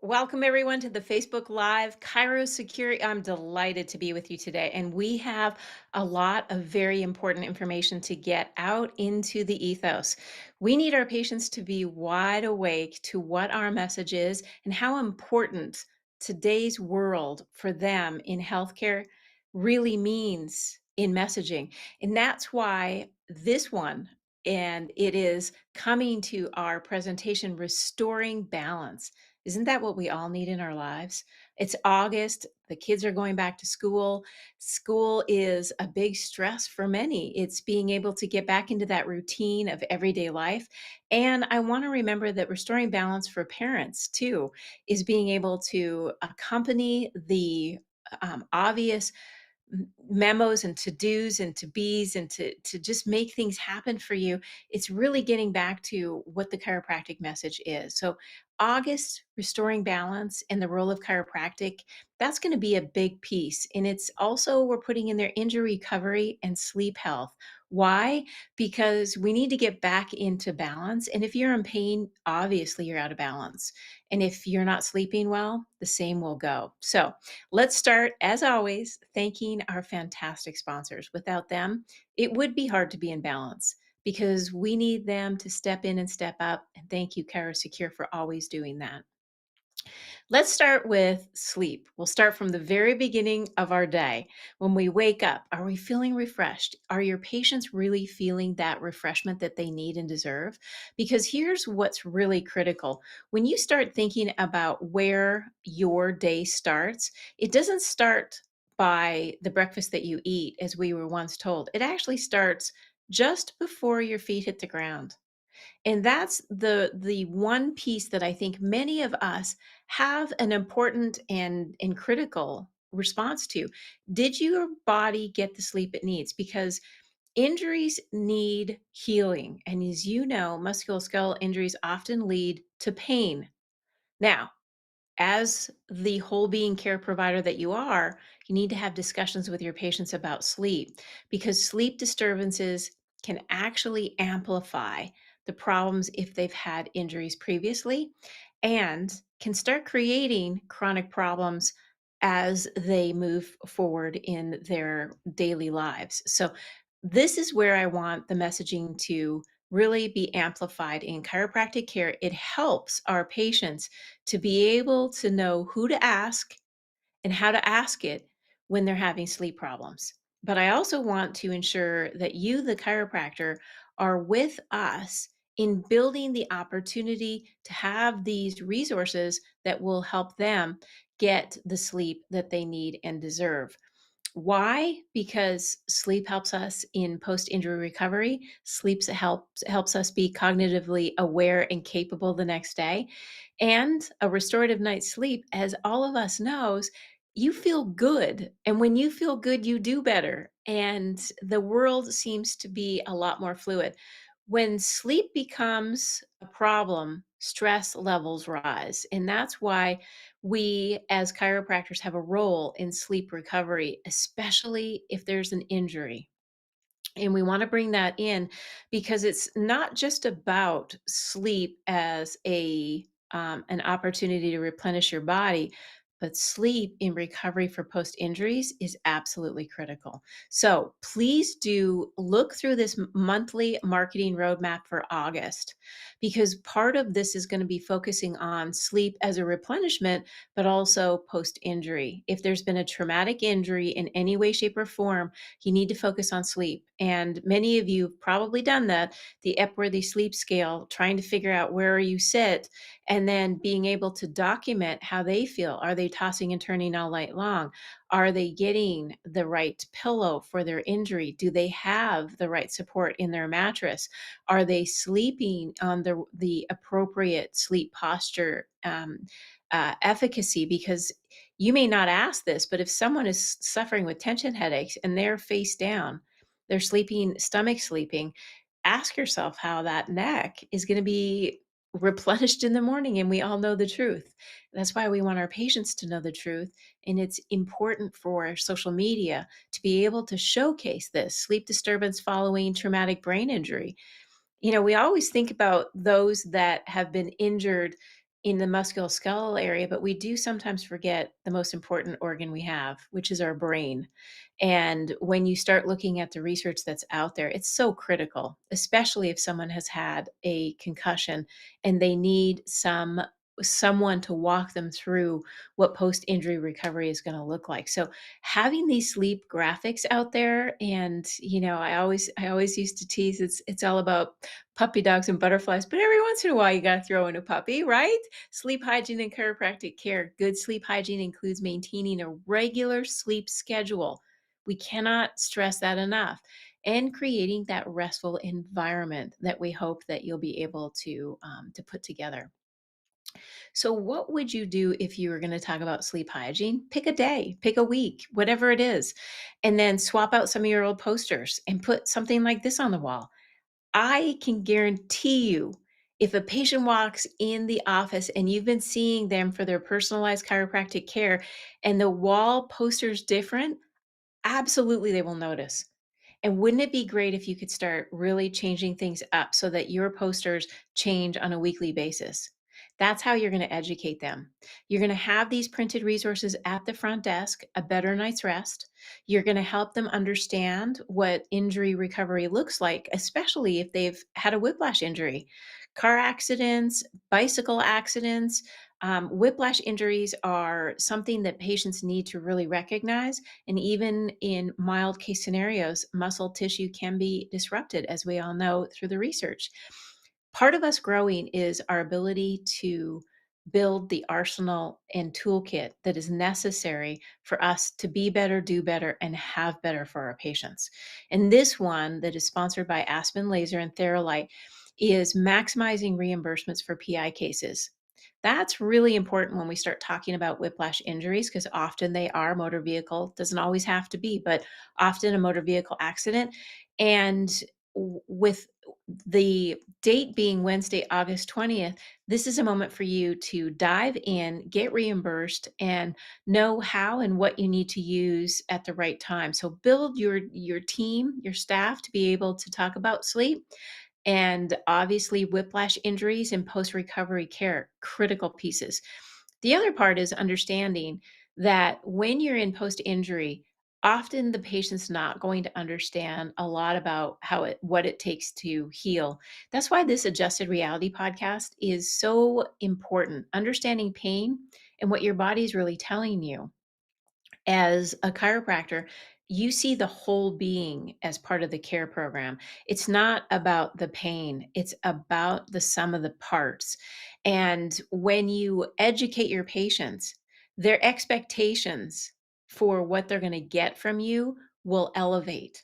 Welcome everyone to the Facebook Live Cairo Security. I'm delighted to be with you today, and we have a lot of very important information to get out into the ethos. We need our patients to be wide awake to what our message is and how important today's world for them in healthcare really means in messaging. And that's why this one, and it is coming to our presentation, Restoring Balance. Isn't that what we all need in our lives? It's August. The kids are going back to school. School is a big stress for many. It's being able to get back into that routine of everyday life. And I want to remember that restoring balance for parents too is being able to accompany the obvious memos and to-dos and to-bes and to just make things happen for you. It's really getting back to what the chiropractic message is. So August, restoring balance and the role of chiropractic, that's going to be a big piece. And it's also, we're putting in there injury recovery and sleep health. Why? Because we need to get back into balance. And if you're in pain, obviously you're out of balance. And if you're not sleeping well, the same will go. So let's start, as always, thanking our fantastic sponsors. Without them, it would be hard to be in balance because we need them to step in and step up. And thank you, Kara Secure, for always doing that. Let's start with sleep. We'll start from the very beginning of our day. When we wake up, are we feeling refreshed? Are your patients really feeling that refreshment that they need and deserve? Because here's what's really critical. When you start thinking about where your day starts, it doesn't start by the breakfast that you eat, as we were once told. It actually starts just before your feet hit the ground. And that's the one piece that I think many of us have an important and critical response to. Did your body get the sleep it needs? Because injuries need healing. And as you know, musculoskeletal injuries often lead to pain. Now, as the whole being care provider that you are, you need to have discussions with your patients about sleep because sleep disturbances can actually amplify the problems if they've had injuries previously and can start creating chronic problems as they move forward in their daily lives. So, this is where I want the messaging to really be amplified in chiropractic care. It helps our patients to be able to know who to ask and how to ask it when they're having sleep problems. But I also want to ensure that you, the chiropractor, are with us in building the opportunity to have these resources that will help them get the sleep that they need and deserve. Why? Because sleep helps us in post-injury recovery. Sleep helps us be cognitively aware and capable the next day. And a restorative night's sleep, as all of us knows, you feel good. And when you feel good, you do better. And the world seems to be a lot more fluid. When sleep becomes a problem, stress levels rise. And that's why we as chiropractors have a role in sleep recovery, especially if there's an injury. And we want to bring that in because it's not just about sleep as a an opportunity to replenish your body, but sleep in recovery for post injuries is absolutely critical. So please do look through this monthly marketing roadmap for August because part of this is going to be focusing on sleep as a replenishment, but also post injury. If there's been a traumatic injury in any way, shape, or form, you need to focus on sleep. And many of you have probably done that, the Epworthy sleep scale, trying to figure out where you sit and then being able to document how they feel. Are they tossing and turning all night long? Are they getting the right pillow for their injury? Do they have the right support in their mattress? Are they sleeping on the appropriate sleep posture efficacy? Because you may not ask this, but if someone is suffering with tension headaches and they're face down, they're sleeping, stomach sleeping, ask yourself how that neck is going to be replenished in the morning. And we all know the truth. That's why we want our patients to know the truth. And it's important for social media to be able to showcase this sleep disturbance following traumatic brain injury. We always think about those that have been injured in the musculoskeletal area, but we do sometimes forget the most important organ we have, which is our brain. And when you start looking at the research that's out there, it's so critical, especially if someone has had a concussion and they need someone to walk them through what post-injury recovery is going to look like. So having these sleep graphics out there, and I always used to tease, it's all about puppy dogs and butterflies, but every once in a while you got to throw in a puppy, right? Sleep hygiene and chiropractic care. Good sleep hygiene includes maintaining a regular sleep schedule. We cannot stress that enough. And creating that restful environment that we hope that you'll be able to put together. So, what would you do if you were going to talk about sleep hygiene? Pick a day, pick a week, whatever it is, and then swap out some of your old posters and put something like this on the wall. I can guarantee you, if a patient walks in the office and you've been seeing them for their personalized chiropractic care and the wall poster's different, absolutely they will notice. And wouldn't it be great if you could start really changing things up so that your posters change on a weekly basis? That's how you're going to educate them. You're going to have these printed resources at the front desk, a better night's rest. You're going to help them understand what injury recovery looks like, especially if they've had a whiplash injury. Car accidents, bicycle accidents, whiplash injuries are something that patients need to really recognize. And even in mild case scenarios, muscle tissue can be disrupted, as we all know through the research. Part of us growing is our ability to build the arsenal and toolkit that is necessary for us to be better, do better, and have better for our patients. And this one, that is sponsored by Aspen Laser and Theralite, is maximizing reimbursements for PI cases. That's really important when we start talking about whiplash injuries, because often they are motor vehicle, doesn't always have to be, but often a motor vehicle accident. And with the date being Wednesday, August 20th, this is a moment for you to dive in, get reimbursed, and know how and what you need to use at the right time. So build your team, your staff to be able to talk about sleep, and obviously whiplash injuries and post recovery care, critical pieces. The other part is understanding that when you're in post injury, often the patient's not going to understand a lot about what it takes to heal. That's why this adjusted reality podcast is so important. Understanding pain and what your body's really telling you. As a chiropractor, you see the whole being as part of the care program. It's not about the pain, it's about the sum of the parts. And when you educate your patients, their expectations for what they're going to get from you will elevate.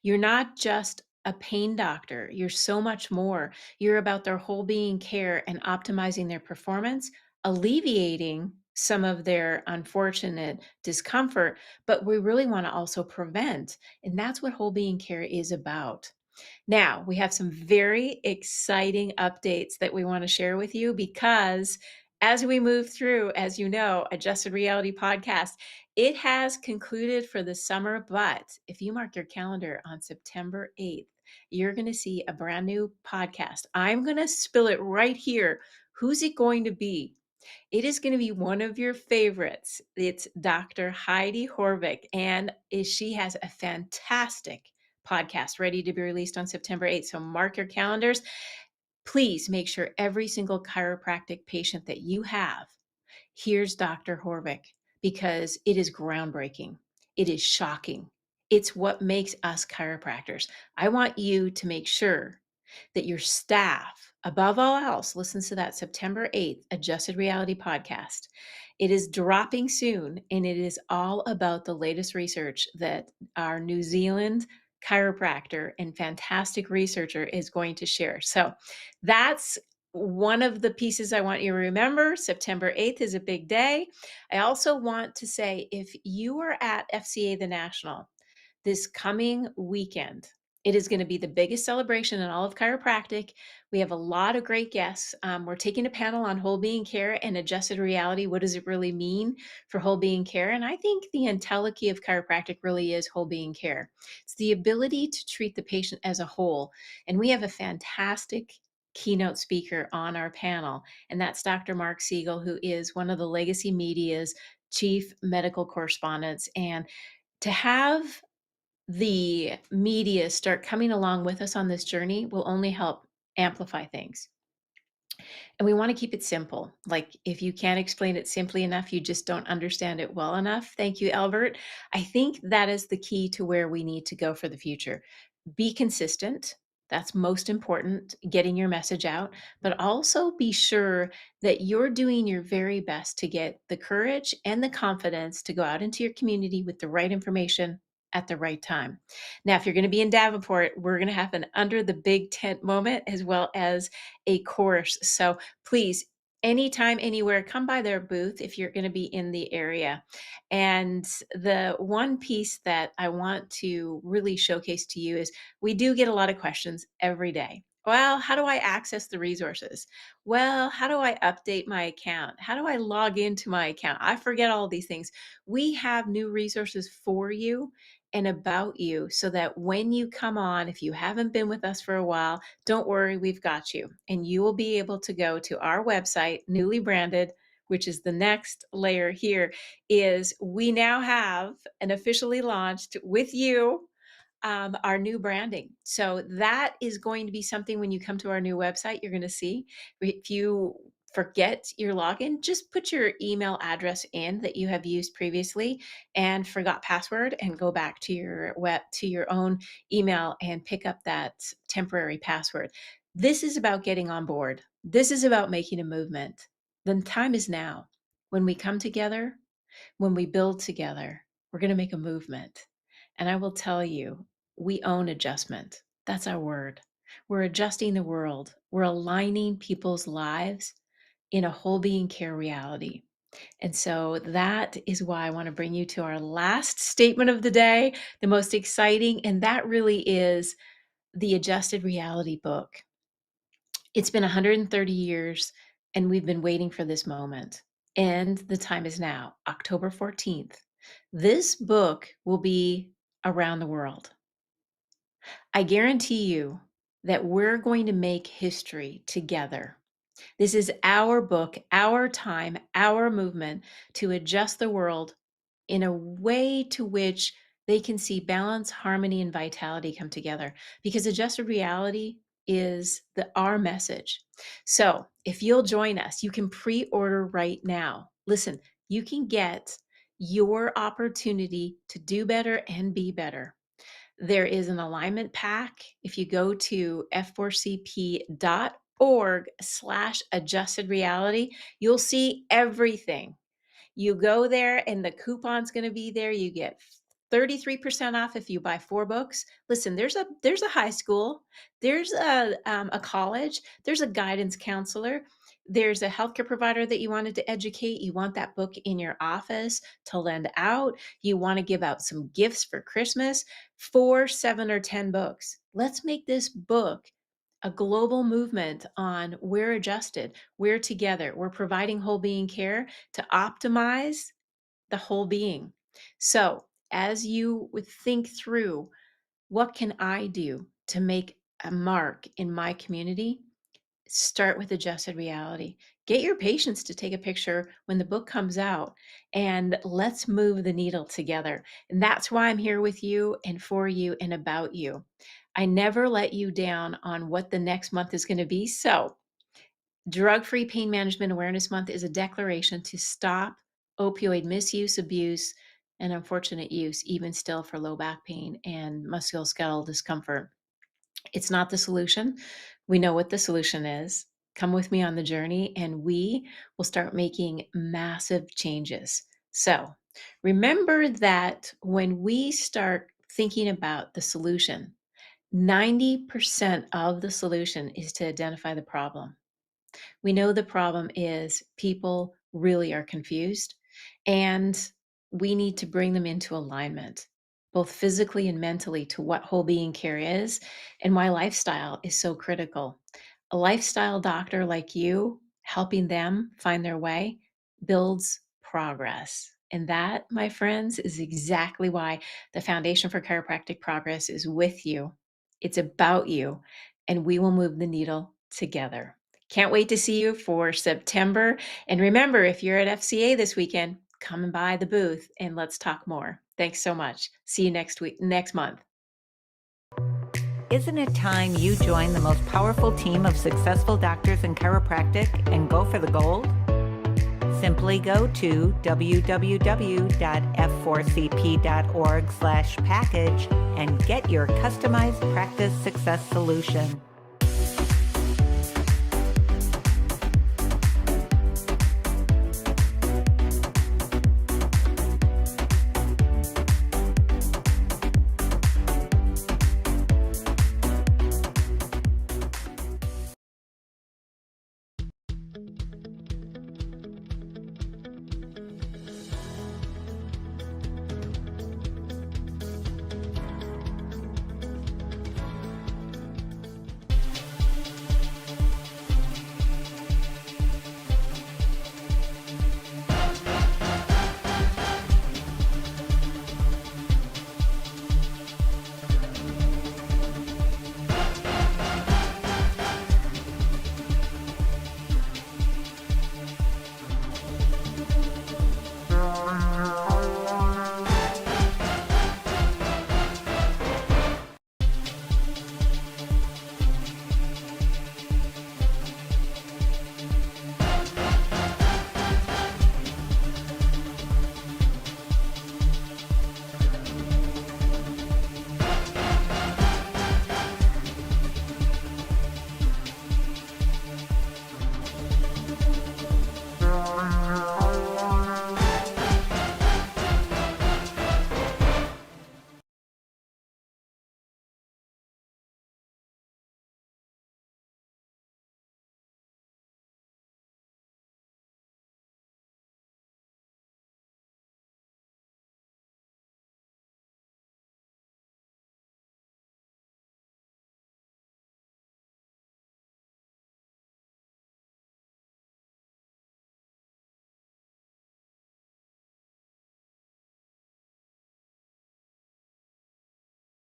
You're not just a pain doctor, you're so much more. You're about their whole being care and optimizing their performance, alleviating some of their unfortunate discomfort, but we really want to also prevent. And that's what whole being care is about. Now, we have some very exciting updates that we want to share with you, because as we move through, as you know, Adjusted Reality Podcast, it has concluded for the summer. But if you mark your calendar on September 8th, you're going to see a brand new podcast. I'm going to spill it right here. Who's it going to be? It is going to be one of your favorites. It's Dr. Heidi Horvick, and she has a fantastic podcast ready to be released on September 8th. So mark your calendars. Please make sure every single chiropractic patient that you have hears Dr. Horvick, because it is groundbreaking. It is shocking. It's what makes us chiropractors. I want you to make sure that your staff, above all else, listens to that September 8th Adjusted Reality podcast. It is dropping soon, and it is all about the latest research that our New Zealand chiropractor and fantastic researcher is going to share. So that's one of the pieces I want you to remember. September 8th is a big day. I also want to say, if you are at FCA the National this coming weekend, it is going to be the biggest celebration in all of chiropractic. We have a lot of great guests. We're taking a panel on whole being care and adjusted reality. What does it really mean for whole being care? And I think the entelechy of chiropractic really is whole being care. It's the ability to treat the patient as a whole. And we have a fantastic keynote speaker on our panel, and that's Dr. Mark Siegel, who is one of the Legacy Media's chief medical correspondents. And to have the media start coming along with us on this journey will only help amplify things. And we want to keep it simple. Like, if you can't explain it simply enough, you just don't understand it well enough. Thank you, Albert. I think that is the key to where we need to go for the future. Be consistent. That's most important, getting your message out, but also be sure that you're doing your very best to get the courage and the confidence to go out into your community with the right information at the right time. Now, if you're going to be in Davenport, we're going to have an under the big tent moment as well as a course. So please, anytime, anywhere, come by their booth if you're going to be in the area. And the one piece that I want to really showcase to you is we do get a lot of questions every day. Well, how do I access the resources? Well, how do I update my account? How do I log into my account? I forget all these things. We have new resources for you and about you so that when you come on, if you haven't been with us for a while, don't worry, we've got you. And you will be able to go to our website, newly branded, which is the next layer here, is we now have an officially launched with you our new branding. So that is going to be something when you come to our new website, you're going to see. If you forget your login, just put your email address in that you have used previously and forgot password and go back to your web to your own email and pick up that temporary password. This is about getting on board. This is about making a movement. The time is now. When we come together, when we build together, we're going to make a movement. And I will tell you, we own adjustment. That's our word. We're adjusting the world. We're aligning people's lives in a whole being care reality. And so that is why I want to bring you to our last statement of the day, the most exciting. And that really is the Adjusted Reality book. It's been 130 years, and we've been waiting for this moment. And the time is now, October 14th. This book will be around the world. I guarantee you that we're going to make history together. This is our book, our time, our movement to adjust the world in a way to which they can see balance, harmony, and vitality come together. Because adjusted reality is our message. So if you'll join us, you can pre-order right now. Listen, you can get your opportunity to do better and be better. There is an alignment pack. If you go to f4cp.org/adjusted reality, you'll see everything. You go there and the coupon's gonna be there. You get 33% off if you buy 4 books. Listen, there's a high school, there's a college, there's a guidance counselor, there's a healthcare provider that you wanted to educate. You want that book in your office to lend out. You wanna give out some gifts for Christmas. 4, 7, or 10 books. Let's make this book a global movement on we're adjusted, we're together, we're providing whole being care to optimize the whole being. So, as you would think through, what can I do to make a mark in my community? Start with adjusted reality. Get your patients to take a picture when the book comes out, and let's move the needle together. And that's why I'm here with you and for you and about you. I never let you down on what the next month is going to be. So, Drug Free Pain Management Awareness Month is a declaration to stop opioid misuse, abuse, and unfortunate use, even still for low back pain and musculoskeletal discomfort. It's not the solution. We know what the solution is. Come with me on the journey, and we will start making massive changes. So, remember that when we start thinking about the solution, 90% of the solution is to identify the problem. We know the problem is people really are confused, and we need to bring them into alignment, both physically and mentally, to what whole being care is and why lifestyle is so critical. A lifestyle doctor like you helping them find their way builds progress. And that, my friends, is exactly why the Foundation for Chiropractic Progress is with you. It's about you, and we will move the needle together. Can't wait to see you for September. And remember, if you're at FCA this weekend, come and by the booth and let's talk more. Thanks so much. See you next month. Isn't it time you join the most powerful team of successful doctors in chiropractic and go for the gold? Simply go to www.f4cp.org/package and get your customized practice success solution.